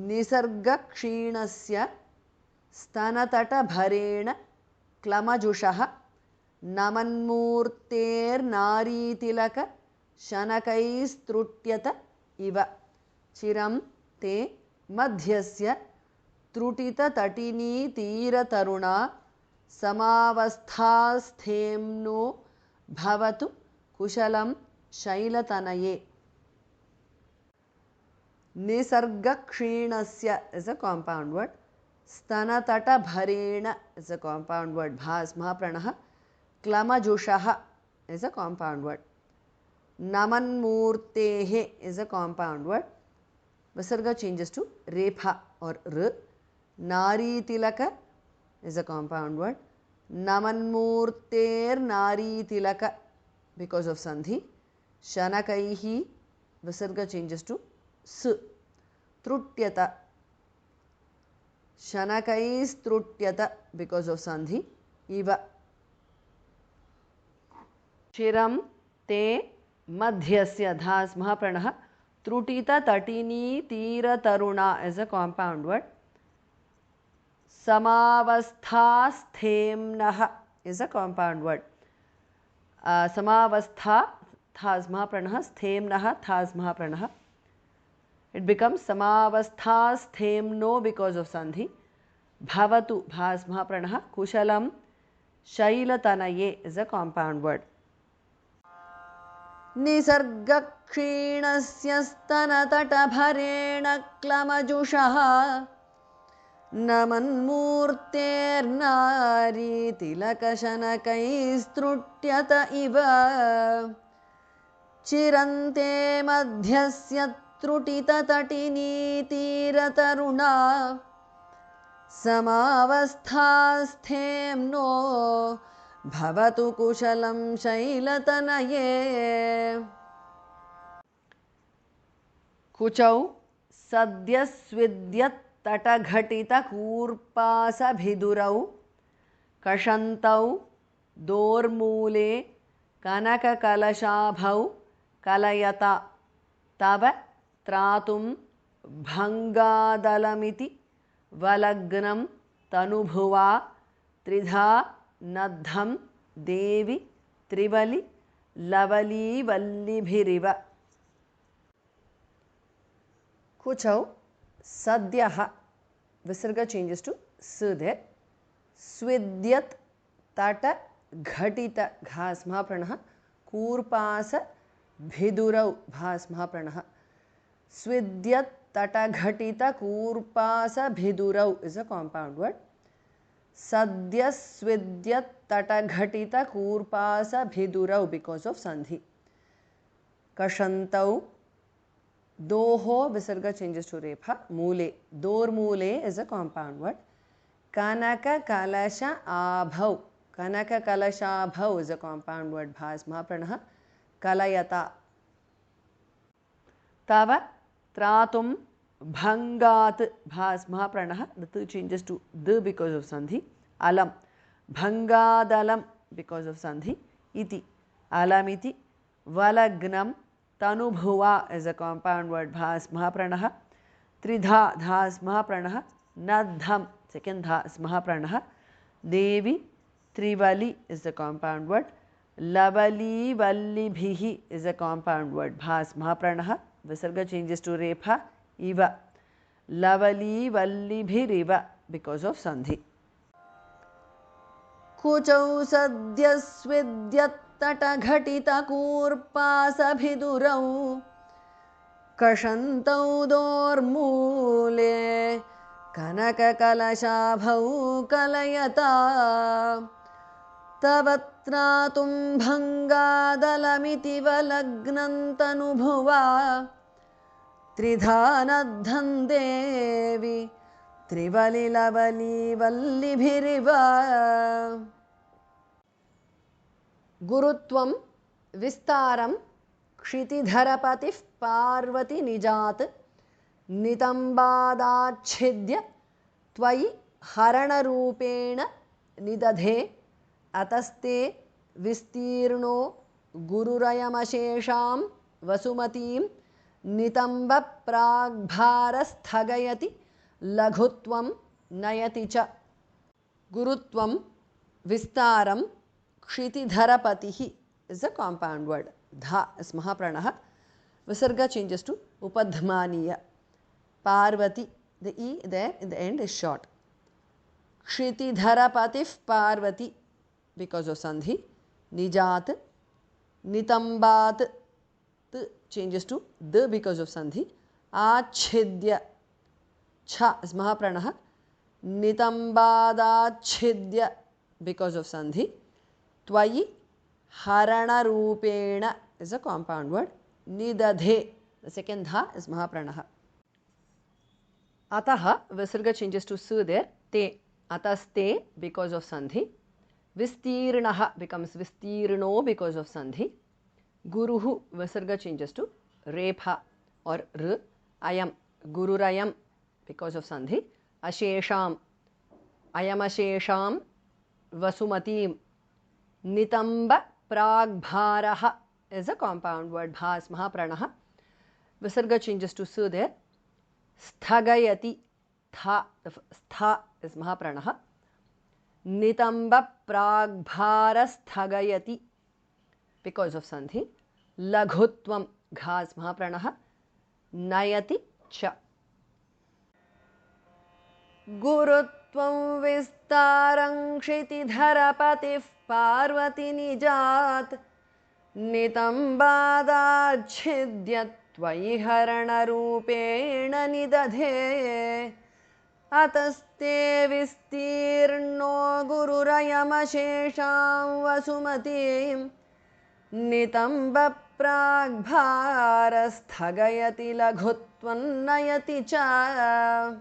निसर्गक्षीणस्य स्तनतटभरेण क्लमजुषः नमन्मूर्तेर्नारीतिलकशनकैस्तृट्यत इव चिरं ते मध्यस्य त्रुटिततटिनीतीरतरुणा समावस्थास्थेम्नो भवतु कुशलं शैलतनये. निसर्गक्षीणस्य is a compound word. स्तनतटभरेण is a compound word. Bhas Mahapranah. Klamajushaha is a compound word. Namanmurtehe is a compound word. Visarga changes to repha or r. Naritilaka is a compound word. Namanmurter naritilaka because of sandhi. Shanakaihi visarga changes to s. Trutyata. Shanakais trutyata because of sandhi. Iva. Chiram te madhyasya dhas mahapranah. Trutita tatini tira taruna is a compound word. Samavasthasthemnah is a compound word. Samavastha thas mahapranah. Sthemnah thas mahapranah. It becomes samavasthasthemno because of sandhi. Bhavatu bhas mahapranah. Kushalam shailatanaye is a compound word. निसर्गक्षीणस्य स्तनतटभरेण क्लमजुषः नमन्मूर्तेर्नारीतिलकशनकैस्तृट्यत इव चिरन्ते मध्यस्य त्रुटिततटिनीतीरतरुणा समावस्थास्थेम्नो भवतु कुशलं शैलतनये. कुचौ सद्यस्विद्यत्तटघटितकूर्पासभिदुरौ कषन्तौ दोर्मूले कनककलशाभौ कलयता तव त्रातुं भङ्गादलमिति वलग्नं तनुभुवा त्रिधा नद्धं देवी त्रिवलि लवलीवल्लिभिरिव. Kuchau sadyaha visarga changes to s there. Svidyat tata ghatita ghas mahapranah. Kurpasa bhidurau bhas mahapranah. Svidyat tata ghatita kurpasa bhidurau is a compound word. Sadyasvidyat tataghatita kurpasa bhidurau because of sandhi. Kashantau doho visarga changes to repha. Mule dormule is a compound word. Kanaka kalasha abhau. Kanaka kalasha abhau is a compound word. Bhas mahapranah. Kalayata. Tava tratum Bhangat bhas mahapranah. The two changes to the because of sandhi. Alam Bhangadalam because of sandhi. Iti alamiti. Valagnam tanubhuva is a compound word. Bhas mahapranah. Tridha dhas mahapranah. Nadham second dhas mahapranah. Devi Trivali is a compound word. Lavali vallibhihi is a compound word. Bhas mahapranah. Visarga changes to repha. Iva lavali vallibhiriva because of sandhi. Kuchau sadyasvidyattataghatita kurpasabhidurau kashantau dormule kanakakalashabhau kalayata tavatratum bhangadalamithi valagnantanubhuva त्रिधानद्धं देवी त्रिवलिलवली वल्लिभिरिव. गुरुत्वं विस्तारं क्षितिधरपतिः पार्वती निजात् नितम्बादाच्छिद्य त्वयि हरणरूपेण निदधे अतस्ते विस्तीर्णो गुरुरयमशेषां वसुमतीं नितम्बप्राग्भारस्थगयति लघुत्वं नयति च गुरुत्वं विस्तारं क्षितिधरपतिः is a compound word. Dha is Mahapranah. Visarga changes to Upadhmaniya. Parvati, the E there in the end is short. Kshitidharapatif Parvati because of Sandhi. Nijat, Nitambat changes to the because of Sandhi. Achidya, Cha is Mahapranah. Nitambadachidya because of Sandhi. Twayi Harana Rupena is a compound word. Nidadhe, the second dha is Mahapranah. Ataha, Visarga changes to su there. Te, ataste because of Sandhi. Vistirnaha becomes Vistirno because of Sandhi. Guruhu, Visarga changes to Repha or R. Ayam, Gururayam because of Sandhi. Ashesham, Ayamashesham, Vasumatim. Nitamba Pragbharaha is a compound word. Bha is Mahapranah. Visarga changes to su there. Sthagayati, Tha, Stha is Mahapranah. Nitamba Pragbhara Sthagayati because of Sandhi. Laghutvam, Gha is Mahapranah. Nayati Cha. Gurutvam Vistarang Kshitidharapatif Parvati Nijat Nitambadachidya Tvayi Harana Rupena Nidadhe Ataste Vistirno Gururayamashesham Vasumatim Nitamba Pragbhara Sthagayati Laghutvan Nayati Cha.